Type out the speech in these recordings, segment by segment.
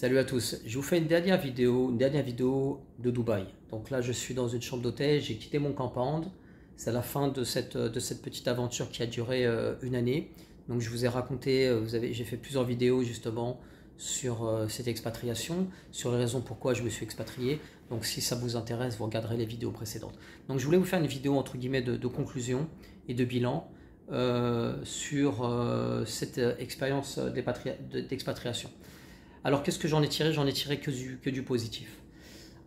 Salut à tous, je vous fais une dernière vidéo de Dubaï. Donc là je suis dans une chambre d'hôtel, j'ai quitté mon compound. C'est la fin de cette petite aventure qui a duré une année. Donc je vous ai raconté, j'ai fait plusieurs vidéos justement sur cette expatriation, sur les raisons pourquoi je me suis expatrié. Donc si ça vous intéresse, vous regarderez les vidéos précédentes. Donc je voulais vous faire une vidéo entre guillemets de conclusion et de bilan sur cette expérience d'expatriation. Alors qu'est-ce que j'en ai tiré? J'en ai tiré que du positif.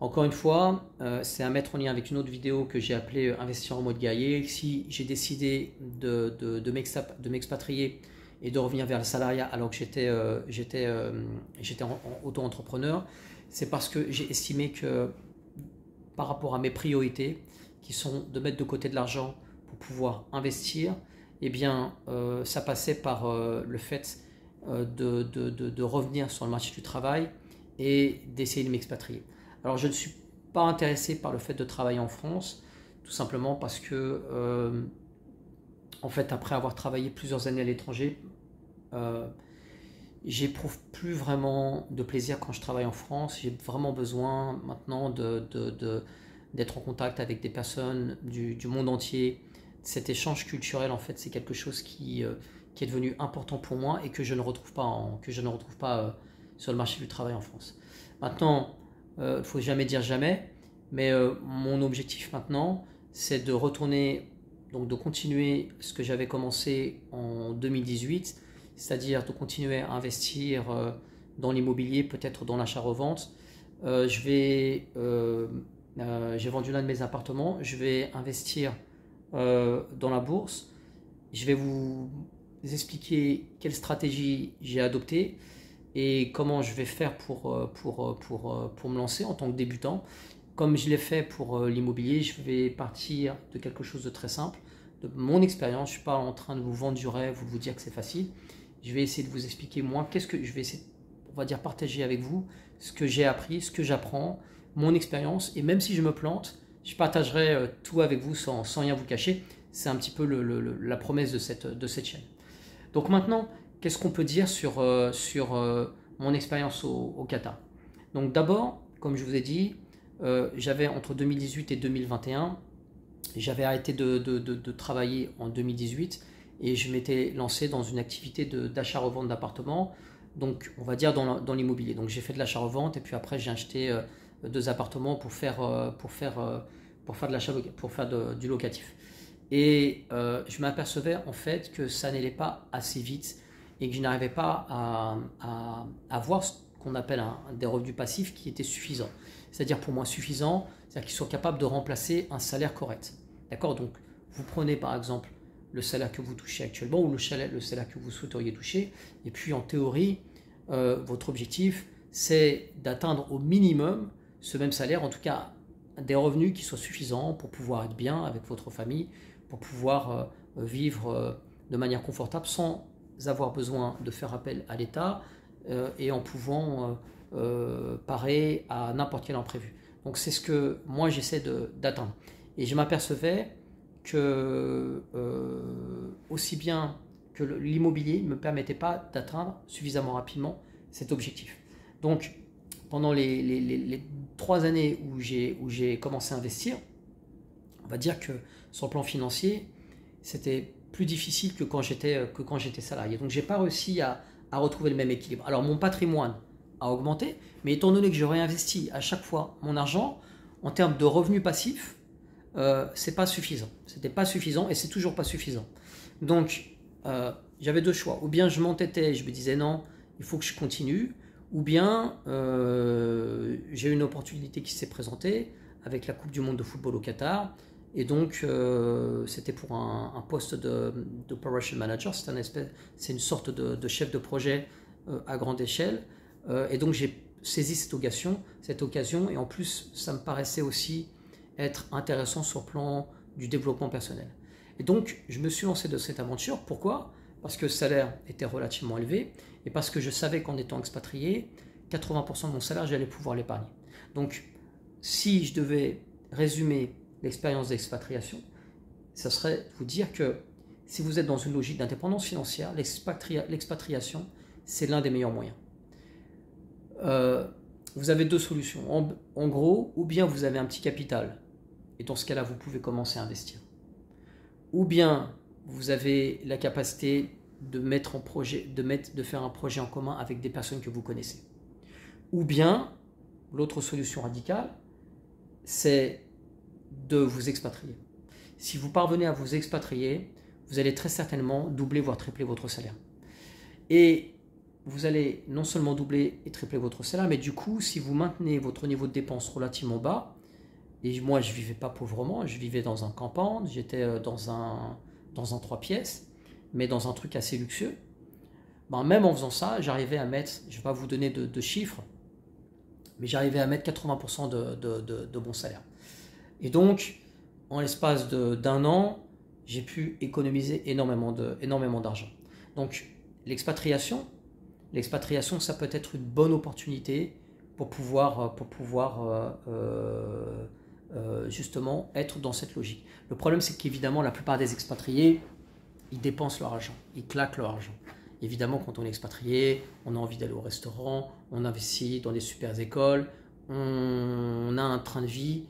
Encore une fois, c'est à mettre en lien avec une autre vidéo que j'ai appelée Investir en mode guerrier. Si j'ai décidé de m'expatrier et de revenir vers le salariat alors que j'étais en auto-entrepreneur, c'est parce que j'ai estimé que par rapport à mes priorités, qui sont de mettre de côté de l'argent pour pouvoir investir, eh bien ça passait par le fait de revenir sur le marché du travail et d'essayer de m'expatrier. Alors je ne suis pas intéressé par le fait de travailler en France, tout simplement parce que en fait après avoir travaillé plusieurs années à l'étranger, j'éprouve plus vraiment de plaisir quand je travaille en France. J'ai vraiment besoin maintenant d'être en contact avec des personnes du monde entier. Cet échange culturel, en fait, c'est quelque chose qui est devenu important pour moi et que je ne retrouve pas, sur le marché du travail en France. Maintenant, il ne faut jamais dire jamais, mais mon objectif maintenant, c'est de retourner, donc de continuer ce que j'avais commencé en 2018, c'est-à-dire de continuer à investir dans l'immobilier, peut-être dans l'achat-revente. J'ai vendu l'un de mes appartements, je vais investir dans la bourse. Je vais vous expliquer quelle stratégie j'ai adoptée et comment je vais faire pour me lancer en tant que débutant. Comme je l'ai fait pour l'immobilier, je vais partir de quelque chose de très simple, de mon expérience. Je ne suis pas en train de vous vendre du rêve ou de vous dire que c'est facile. Je vais essayer de vous expliquer moi, je vais essayer, on va dire, partager avec vous ce que j'ai appris, ce que j'apprends, mon expérience. Et même si je me plante, je partagerai tout avec vous sans rien vous cacher. C'est un petit peu la promesse de cette chaîne. Donc maintenant, qu'est-ce qu'on peut dire sur mon expérience au Qatar? Donc d'abord, comme je vous ai dit, j'avais entre 2018 et 2021, j'avais arrêté de travailler en 2018 et je m'étais lancé dans une activité d'achat-revente d'appartements, donc on va dire dans l'immobilier. Donc j'ai fait de l'achat-revente et puis après j'ai acheté 2 appartements pour faire de l'achat, du locatif. Et je m'apercevais en fait que ça n'allait pas assez vite et que je n'arrivais pas à avoir ce qu'on appelle des revenus passifs qui étaient suffisants. C'est-à-dire pour moi suffisant, c'est-à-dire qu'ils soient capables de remplacer un salaire correct. D'accord? Donc vous prenez par exemple le salaire que vous touchez actuellement ou le salaire que vous souhaiteriez toucher, et puis en théorie, votre objectif c'est d'atteindre au minimum ce même salaire, en tout cas des revenus qui soient suffisants pour pouvoir être bien avec votre famille, pour pouvoir vivre de manière confortable sans avoir besoin de faire appel à l'État et en pouvant parer à n'importe quel imprévu. Donc c'est ce que moi j'essaie d'atteindre. Et je m'apercevais que aussi bien que l'immobilier ne me permettait pas d'atteindre suffisamment rapidement cet objectif. Donc pendant les 3 années où j'ai commencé à investir, on va dire que sur le plan financier, c'était plus difficile que quand j'étais salarié. Donc, je n'ai pas réussi à retrouver le même équilibre. Alors, mon patrimoine a augmenté, mais étant donné que je réinvestis à chaque fois mon argent, en termes de revenus passifs, c'est pas suffisant. C'était pas suffisant et c'est toujours pas suffisant. Donc, j'avais 2 choix. Ou bien je m'entêtais et je me disais non, il faut que je continue. Ou bien j'ai eu une opportunité qui s'est présentée avec la Coupe du Monde de football au Qatar. Et donc, c'était pour un poste d'operation manager. C'est une sorte de chef de projet à grande échelle. Et donc, j'ai saisi cette occasion. Et en plus, ça me paraissait aussi être intéressant sur le plan du développement personnel. Et donc, je me suis lancé de cette aventure. Pourquoi? Parce que le salaire était relativement élevé et parce que je savais qu'en étant expatrié, 80% de mon salaire, j'allais pouvoir l'épargner. Donc, si je devais résumer l'expérience d'expatriation, ça serait de vous dire que si vous êtes dans une logique d'indépendance financière, l'expatriation, c'est l'un des meilleurs moyens. Euh, vous avez deux solutions. En gros, ou bien vous avez un petit capital, et dans ce cas-là, vous pouvez commencer à investir. Ou bien vous avez la capacité de faire un projet en commun avec des personnes que vous connaissez. Ou bien, l'autre solution radicale, c'est de vous expatrier. Si vous parvenez à vous expatrier, vous allez très certainement doubler voire tripler votre salaire. Et vous allez non seulement doubler et tripler votre salaire, mais du coup, si vous maintenez votre niveau de dépenses relativement bas, et moi je ne vivais pas pauvrement, je vivais dans un campagne, j'étais dans un 3 pièces, mais dans un truc assez luxueux, ben même en faisant ça, j'arrivais à mettre, je ne vais pas vous donner de chiffres, mais j'arrivais à mettre 80% de mon salaire. Et donc, en l'espace d'un an, j'ai pu économiser énormément d'argent. Donc, l'expatriation, ça peut être une bonne opportunité pour pouvoir justement être dans cette logique. Le problème, c'est qu'évidemment, la plupart des expatriés, ils dépensent leur argent, ils claquent leur argent. Évidemment, quand on est expatrié, on a envie d'aller au restaurant, on investit dans des super écoles, on a un train de vie,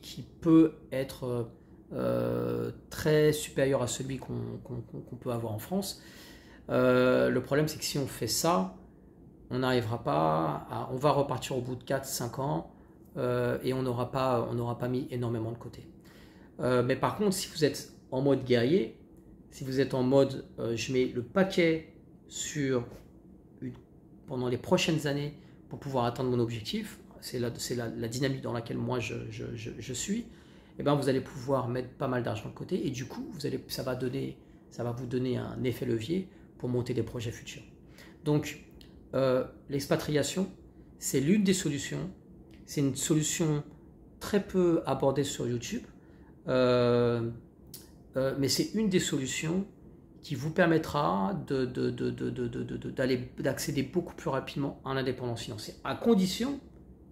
qui peut être très supérieur à celui qu'on peut avoir en France. Le problème, c'est que si on fait ça, on n'arrivera pas on va repartir au bout de 4-5 ans et on n'aura pas mis énormément de côté. Mais par contre, si vous êtes en mode guerrier, si vous êtes en mode je mets le paquet pendant les prochaines années pour pouvoir atteindre mon objectif, c'est la dynamique dans laquelle moi je suis, et ben vous allez pouvoir mettre pas mal d'argent de côté et du coup ça va vous donner un effet levier pour monter des projets futurs. Donc l'expatriation, c'est l'une des solutions. C'est une solution très peu abordée sur YouTube, mais c'est une des solutions qui vous permettra d'accéder beaucoup plus rapidement à l'indépendance financière, à condition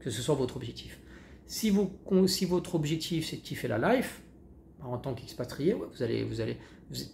que ce soit votre objectif. Si votre objectif c'est de kiffer la life, en tant qu'expatrié,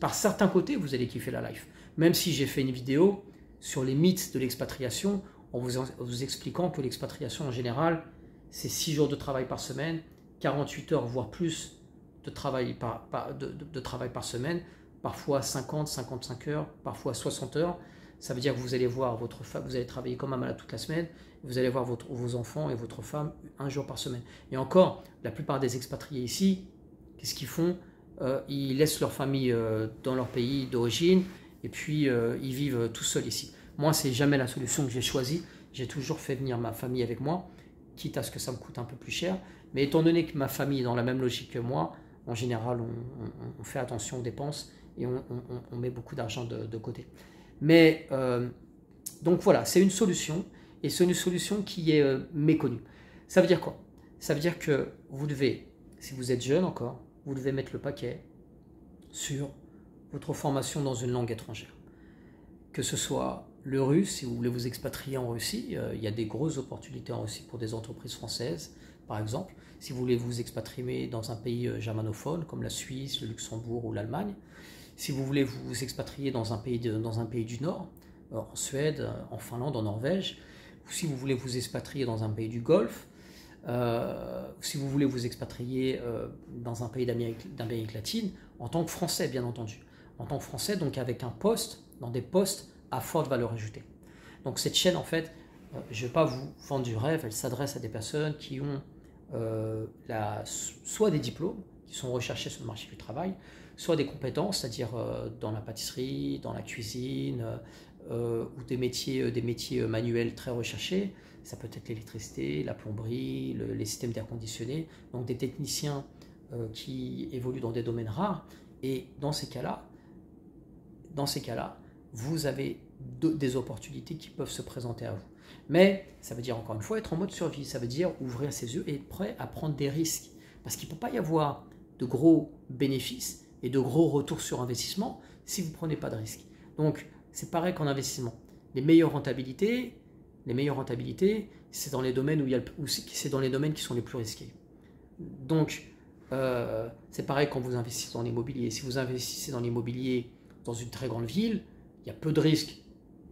par certains côtés, vous allez kiffer la life. Même si j'ai fait une vidéo sur les mythes de l'expatriation, en vous expliquant que l'expatriation en général, c'est 6 jours de travail par semaine, 48 heures voire plus de travail par semaine, parfois 50, 55 heures, parfois 60 heures. Ça veut dire que vous allez voir votre femme, vous allez travailler comme un malade toute la semaine, vous allez voir vos enfants et votre femme un jour par semaine. Et encore, la plupart des expatriés ici, qu'est-ce qu'ils font? Ils laissent leur famille dans leur pays d'origine et puis ils vivent tout seuls ici. Moi, c'est jamais la solution que j'ai choisie. J'ai toujours fait venir ma famille avec moi, quitte à ce que ça me coûte un peu plus cher. Mais étant donné que ma famille est dans la même logique que moi, en général, on fait attention aux dépenses et on met beaucoup d'argent de côté. Mais donc voilà, c'est une solution et c'est une solution qui est méconnue. Ça veut dire quoi? Ça veut dire que vous devez, si vous êtes jeune encore, vous devez mettre le paquet sur votre formation dans une langue étrangère. Que ce soit le russe, si vous voulez vous expatrier en Russie, il y a des grosses opportunités en Russie pour des entreprises françaises, par exemple. Si vous voulez vous expatrier dans un pays germanophone comme la Suisse, le Luxembourg ou l'Allemagne. Si vous voulez vous expatrier dans un pays du Nord, en Suède, en Finlande, en Norvège, ou si vous voulez vous expatrier dans un pays du Golfe, si vous voulez vous expatrier dans un pays d'Amérique latine, en tant que Français, bien entendu. En tant que Français, donc avec dans des postes à forte valeur ajoutée. Donc cette chaîne, en fait, je ne vais pas vous vendre du rêve, elle s'adresse à des personnes qui ont soit des diplômes qui sont recherchés sur le marché du travail, soit des compétences, c'est-à-dire dans la pâtisserie, dans la cuisine, ou des métiers manuels très recherchés. Ça peut être l'électricité, la plomberie, les systèmes d'air conditionné, donc des techniciens qui évoluent dans des domaines rares. Et dans ces cas-là, vous avez des opportunités qui peuvent se présenter à vous. Mais ça veut dire encore une fois être en mode survie, ça veut dire ouvrir ses yeux et être prêt à prendre des risques. Parce qu'il ne peut pas y avoir de gros bénéfices et de gros retours sur investissement si vous ne prenez pas de risques. Donc c'est pareil qu'en investissement. Les meilleures rentabilités, c'est dans les domaines c'est dans les domaines qui sont les plus risqués. Donc c'est pareil quand vous investissez dans l'immobilier. Si vous investissez dans l'immobilier dans une très grande ville, il y a peu de risques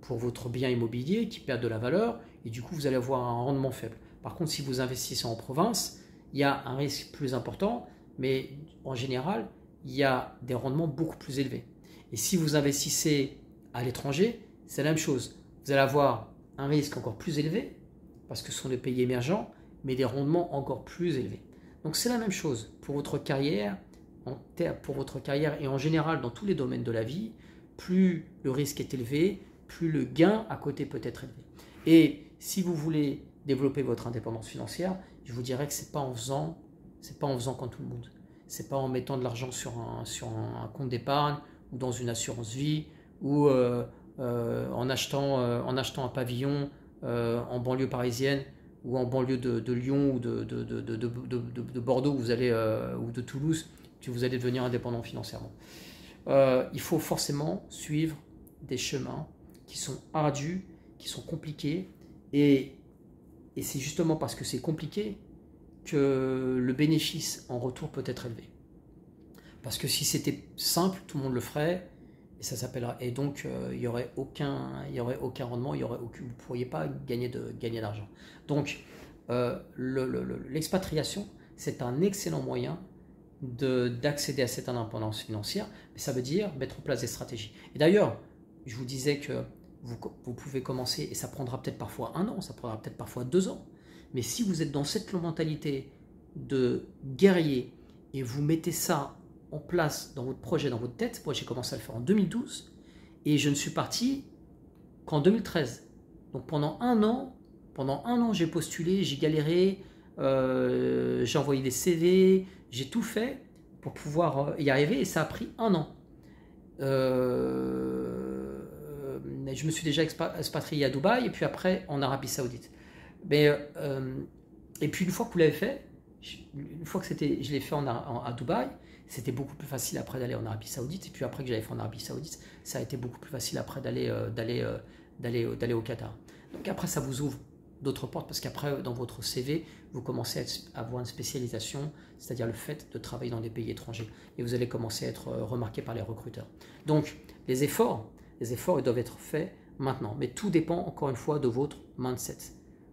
pour votre bien immobilier qui perd de la valeur et du coup vous allez avoir un rendement faible. Par contre, si vous investissez en province, il y a un risque plus important, mais en général, il y a des rendements beaucoup plus élevés. Et si vous investissez à l'étranger, c'est la même chose. Vous allez avoir un risque encore plus élevé, parce que ce sont des pays émergents, mais des rendements encore plus élevés. Donc c'est la même chose pour votre carrière, et en général dans tous les domaines de la vie. Plus le risque est élevé, plus le gain à côté peut être élevé. Et si vous voulez développer votre indépendance financière, je vous dirais que c'est pas en faisant comme tout le monde. C'est pas en mettant de l'argent sur un compte d'épargne ou dans une assurance vie ou en achetant un pavillon en banlieue parisienne ou en banlieue de Lyon ou de Bordeaux où vous allez, ou de Toulouse, que vous allez devenir indépendant financièrement. Il faut forcément suivre des chemins qui sont ardus, qui sont compliqués, et c'est justement parce que c'est compliqué que le bénéfice en retour peut être élevé. Parce que si c'était simple, tout le monde le ferait, et ça s'appellera. Et donc il n'y aurait aucun rendement, vous ne pourriez pas gagner d'argent. Donc l'expatriation, c'est un excellent moyen d'accéder à cette indépendance financière, mais ça veut dire mettre en place des stratégies. Et d'ailleurs, je vous disais que vous pouvez commencer, et ça prendra peut-être parfois 1 an, ça prendra peut-être parfois 2 ans, mais si vous êtes dans cette mentalité de guerrier et vous mettez ça en place dans votre projet, dans votre tête, moi j'ai commencé à le faire en 2012 et je ne suis parti qu'en 2013. Donc pendant un an j'ai postulé, j'ai galéré, j'ai envoyé des CV, j'ai tout fait pour pouvoir y arriver et ça a pris 1 an. Je me suis déjà expatrié à Dubaï et puis après en Arabie Saoudite. Et puis une fois que vous l'avez fait, une fois que je l'ai fait à Dubaï, c'était beaucoup plus facile après d'aller en Arabie Saoudite. Et puis après que j'avais fait en Arabie Saoudite, ça a été beaucoup plus facile après d'aller au Qatar. Donc après ça vous ouvre d'autres portes parce qu'après dans votre CV, vous commencez à avoir une spécialisation, c'est-à-dire le fait de travailler dans des pays étrangers. Et vous allez commencer à être remarqué par les recruteurs. Donc les efforts ils doivent être faits maintenant. Mais tout dépend encore une fois de votre mindset,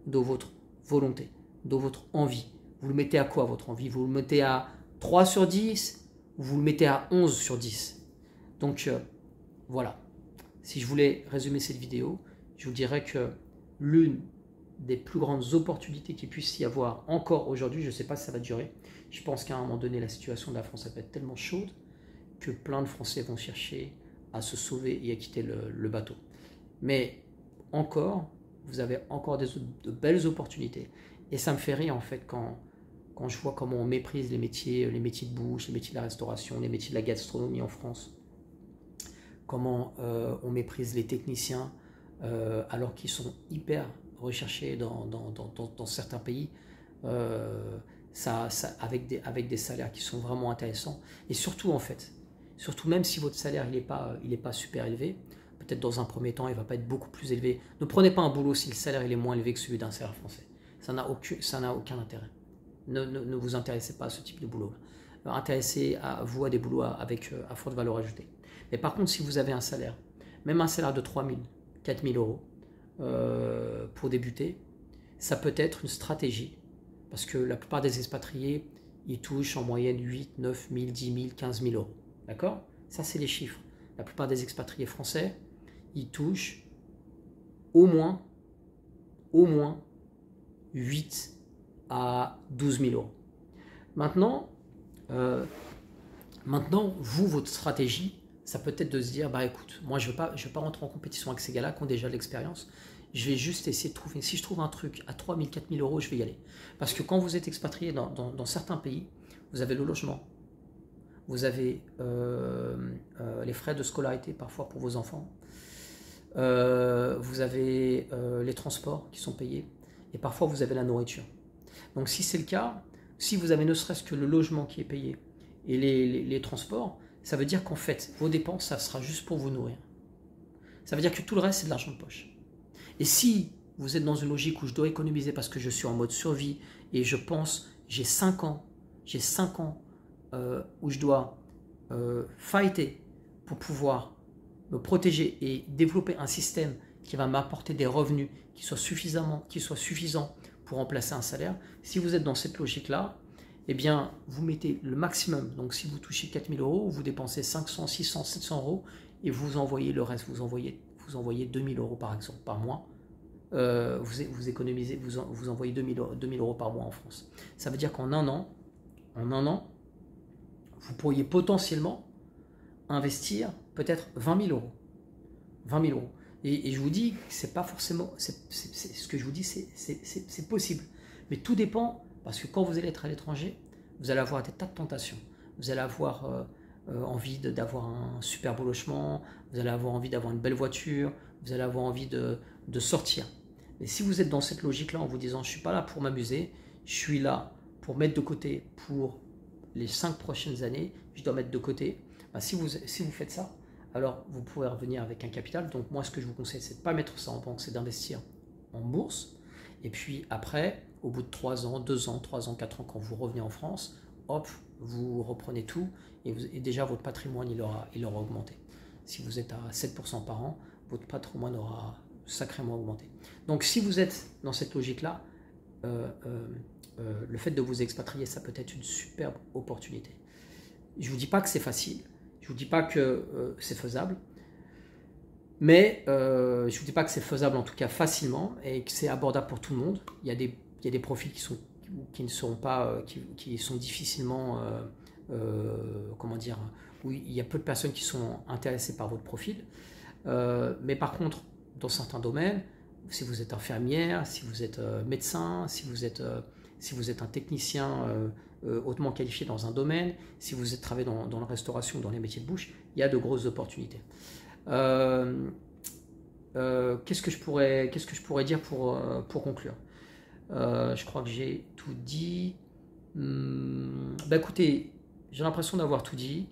de votre volonté, de votre envie. Vous le mettez à quoi votre envie? Vous le mettez à 3 sur 10 ou vous le mettez à 11 sur 10? Donc voilà. Si je voulais résumer cette vidéo, je vous dirais que l'une des plus grandes opportunités qu'il puisse y avoir encore aujourd'hui, je ne sais pas si ça va durer, je pense qu'à un moment donné, la situation de la France va être tellement chaude que plein de Français vont chercher à se sauver et à quitter le bateau. Mais encore, vous avez encore de belles opportunités. Et ça me fait rire en fait quand je vois comment on méprise les métiers de bouche, les métiers de la restauration, les métiers de la gastronomie en France. Comment on méprise les techniciens alors qu'ils sont hyper recherchés dans certains pays, avec des salaires qui sont vraiment intéressants. Et surtout en fait, même si votre salaire il est pas super élevé, peut-être dans un premier temps il ne va pas être beaucoup plus élevé. Ne prenez pas un boulot si le salaire il est moins élevé que celui d'un salaire français. Ça n'a aucun intérêt. Ne vous intéressez pas à ce type de boulot. Intéressez-vous à des boulots à forte valeur ajoutée. Mais par contre, si vous avez un salaire, même un salaire de 3 000, 4 000 euros pour débuter, ça peut être une stratégie. Parce que la plupart des expatriés, ils touchent en moyenne 8, 9 000, 10 000, 15 000 euros. D'accord? Ça, c'est les chiffres. La plupart des expatriés français, ils touchent au moins 8 à 12 000 euros. Maintenant, vous, votre stratégie, ça peut être de se dire, bah écoute, moi je ne veux pas rentrer en compétition avec ces gars-là qui ont déjà de l'expérience. Je vais juste essayer de trouver, si je trouve un truc à 3 000, 4 000 euros, je vais y aller. Parce que quand vous êtes expatrié dans certains pays, vous avez le logement, vous avez les frais de scolarité parfois pour vos enfants, vous avez les transports qui sont payés, et parfois vous avez la nourriture. Donc si c'est le cas, si vous avez ne serait-ce que le logement qui est payé et les transports, ça veut dire qu'en fait, vos dépenses, ça sera juste pour vous nourrir. Ça veut dire que tout le reste, c'est de l'argent de poche. Et si vous êtes dans une logique où je dois économiser parce que je suis en mode survie et je pense, j'ai 5 ans où je dois fighter pour pouvoir me protéger et développer un système qui va m'apporter des revenus qui soient suffisants pour remplacer un salaire, si vous êtes dans cette logique-là, eh bien, vous mettez le maximum. Donc, si vous touchez 4 000 euros, vous dépensez 500, 600, 700 euros et vous envoyez le reste. Vous envoyez 2 000 euros par exemple par mois. Vous économisez, vous envoyez 2 000 euros par mois en France. Ça veut dire qu'en un an, vous pourriez potentiellement investir peut-être 20 000 euros. 20 000 euros. Et je vous dis que c'est pas forcément, ce que je vous dis, c'est possible. Mais tout dépend, parce que quand vous allez être à l'étranger, vous allez avoir des tas de tentations. Vous allez avoir envie d'avoir un super beau logement, vous allez avoir envie d'avoir une belle voiture, vous allez avoir envie de sortir. Mais si vous êtes dans cette logique-là en vous disant, je ne suis pas là pour m'amuser, je suis là pour mettre de côté pour les 5 prochaines années, je dois mettre de côté. Ben, si vous faites ça, alors vous pourrez revenir avec un capital. Donc moi, ce que je vous conseille, c'est de ne pas mettre ça en banque, c'est d'investir en bourse. Et puis après, au bout de 3 ans, 2 ans, 3 ans, 4 ans, quand vous revenez en France, hop, vous reprenez tout et déjà votre patrimoine, il aura augmenté. Si vous êtes à 7% par an, votre patrimoine aura sacrément augmenté. Donc si vous êtes dans cette logique-là, le fait de vous expatrier, ça peut être une superbe opportunité. Je ne vous dis pas que c'est facile, je ne vous dis pas que c'est faisable, mais je ne vous dis pas que c'est faisable en tout cas facilement et que c'est abordable pour tout le monde. Il y a des profils qui ne seront pas, qui sont difficilement, comment dire, où il y a peu de personnes qui sont intéressées par votre profil. Mais par contre, dans certains domaines, si vous êtes infirmière, si vous êtes médecin, si vous êtes un technicien hautement qualifié dans un domaine, si vous êtes travaillé dans la restauration, dans les métiers de bouche, il y a de grosses opportunités. Qu'est-ce que je pourrais dire pour conclure? Je crois que j'ai tout dit. Écoutez, j'ai l'impression d'avoir tout dit.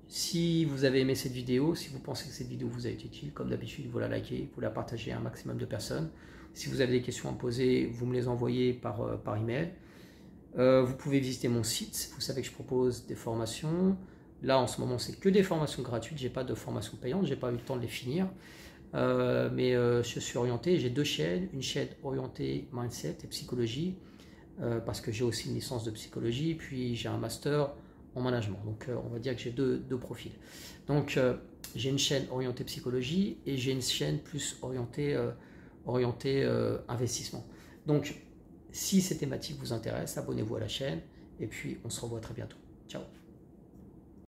Si vous avez aimé cette vidéo, si vous pensez que cette vidéo vous a été utile, comme d'habitude, vous la likez, vous la partagez à un maximum de personnes. Si vous avez des questions à me poser, vous me les envoyez par email. Vous pouvez visiter mon site. Vous savez que je propose des formations. Là, en ce moment, c'est que des formations gratuites. Je n'ai pas de formation payante. Je n'ai pas eu le temps de les finir. Mais je suis orienté. J'ai 2 chaînes. Une chaîne orientée mindset et psychologie, parce que j'ai aussi une licence de psychologie. Puis j'ai un master en management. Donc on va dire que j'ai deux profils. Donc j'ai une chaîne orientée psychologie et j'ai une chaîne plus orientée investissement. Donc si ces thématiques vous intéressent, abonnez-vous à la chaîne et puis on se revoit très bientôt. Ciao.